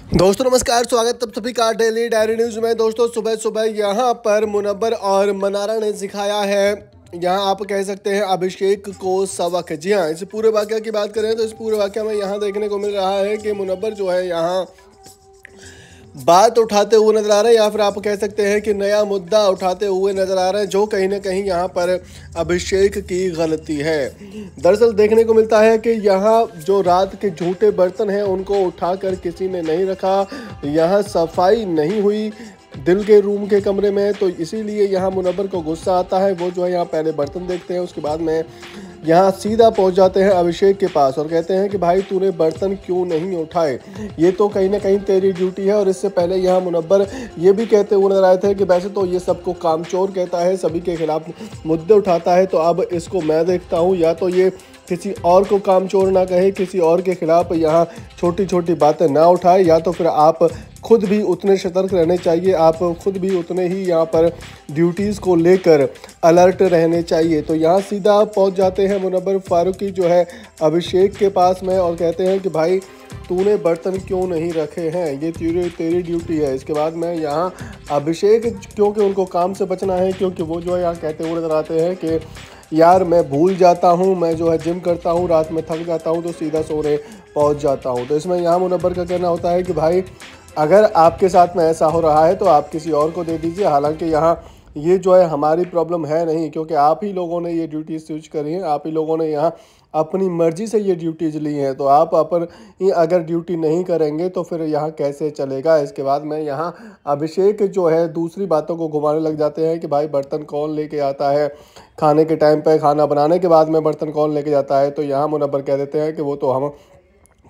दोस्तों नमस्कार, स्वागत तब सभी का डेली डायरी न्यूज में। दोस्तों सुबह सुबह यहाँ पर मुनव्वर और मनारा ने सिखाया है, यहाँ आप कह सकते हैं अभिषेक को सबक। जी हाँ, इस पूरे वाकया की बात करें तो इस पूरे वाकया में यहाँ देखने को मिल रहा है कि मुनव्वर जो है यहाँ बात उठाते हुए नजर आ रहे हैं, या फिर आप कह सकते हैं कि नया मुद्दा उठाते हुए नजर आ रहे हैं, जो कहीं ना कहीं यहाँ पर अभिषेक की गलती है। दरअसल देखने को मिलता है कि यहाँ जो रात के झूठे बर्तन हैं उनको उठाकर किसी ने नहीं रखा, यहाँ सफाई नहीं हुई दिल के रूम के कमरे में, तो इसीलिए यहाँ मुनव्वर को गुस्सा आता है। वो जो है यहाँ पहले बर्तन देखते हैं, उसके बाद में यहाँ सीधा पहुँच जाते हैं अभिषेक के पास और कहते हैं कि भाई तूने बर्तन क्यों नहीं उठाए, ये तो कहीं ना कहीं तेरी ड्यूटी है। और इससे पहले यहाँ मुनव्वर ये भी कहते हुए नजर आए थे कि वैसे तो ये सबको कामचोर कहता है, सभी के खिलाफ मुद्दे उठाता है, तो अब इसको मैं देखता हूँ या तो ये किसी और को कामचोर ना कहे, किसी और के खिलाफ यहाँ छोटी छोटी बातें ना उठाए, या तो फिर आप खुद भी उतने सतर्क रहने चाहिए, आप खुद भी उतने ही यहाँ पर ड्यूटीज़ को लेकर अलर्ट रहने चाहिए। तो यहाँ सीधा पहुँच जाते हैं मुनव्वर फारूकी जो है अभिषेक के पास में और कहते हैं कि भाई तूने बर्तन क्यों नहीं रखे हैं, ये तेरी ड्यूटी है। इसके बाद में यहाँ अभिषेक, क्योंकि उनको काम से बचना है, क्योंकि वो जो है यहाँ कहते हुए नजर आते हैं कि यार मैं भूल जाता हूँ, मैं जो है जिम करता हूँ, रात में थक जाता हूँ तो सीधा सोने पहुँच जाता हूँ। तो इसमें यहाँ मुनव्वर का कहना होता है कि भाई अगर आपके साथ में ऐसा हो रहा है तो आप किसी और को दे दीजिए। हालांकि यहाँ ये जो है हमारी प्रॉब्लम है नहीं, क्योंकि आप ही लोगों ने ये ड्यूटीज स्विच करी हैं, आप ही लोगों ने यहाँ अपनी मर्जी से ये ड्यूटीज ली हैं, तो आप अपन अगर ड्यूटी नहीं करेंगे तो फिर यहाँ कैसे चलेगा। इसके बाद में यहाँ अभिषेक जो है दूसरी बातों को घुमाने लग जाते हैं कि भाई बर्तन कौन लेके आता है, खाने के टाइम पे, खाना बनाने के बाद में बर्तन कौन लेके जाता है। तो यहाँ मुनव्वर कह देते हैं कि वो तो हम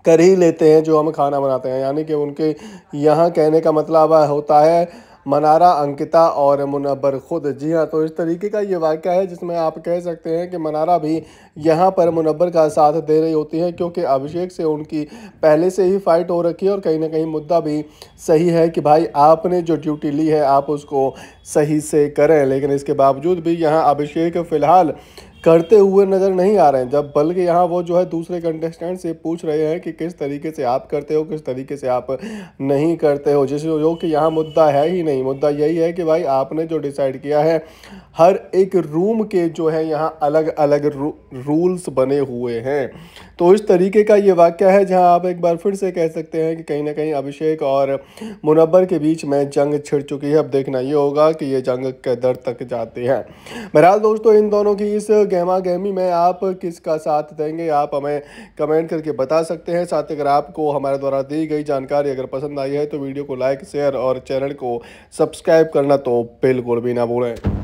कर ही लेते हैं जो हम खाना बनाते हैं, यानी कि उनके यहाँ कहने का मतलब होता है मनारा, अंकिता और मुनव्वर खुद। जी हाँ, तो इस तरीके का ये वाक़या है जिसमें आप कह सकते हैं कि मनारा भी यहाँ पर मुनव्वर का साथ दे रही होती है, क्योंकि अभिषेक से उनकी पहले से ही फाइट हो रखी है और कहीं ना कहीं मुद्दा भी सही है कि भाई आपने जो ड्यूटी ली है आप उसको सही से करें। लेकिन इसके बावजूद भी यहाँ अभिषेक फ़िलहाल करते हुए नज़र नहीं आ रहे हैं, जब बल्कि यहाँ वो जो है दूसरे कंटेस्टेंट से पूछ रहे हैं कि किस तरीके से आप करते हो, किस तरीके से आप नहीं करते हो, जिस जो कि यहाँ मुद्दा है ही नहीं। मुद्दा यही है कि भाई आपने जो डिसाइड किया है, हर एक रूम के जो है यहाँ अलग अलग रूल्स बने हुए हैं। तो इस तरीके का ये वाक़या है जहाँ आप एक बार फिर से कह सकते हैं कि कहीं ना कहीं अभिषेक और मुनव्वर के बीच में जंग छिड़ चुकी है। अब देखना ये होगा कि ये जंग किधर तक जाती है। बहरहाल दोस्तों, इन दोनों की इस गहमा गहमी में आप किसका साथ देंगे, आप हमें कमेंट करके बता सकते हैं। साथ ही अगर आपको हमारे द्वारा दी गई जानकारी अगर पसंद आई है तो वीडियो को लाइक, शेयर और चैनल को सब्सक्राइब करना तो बिल्कुल भी ना भूलें।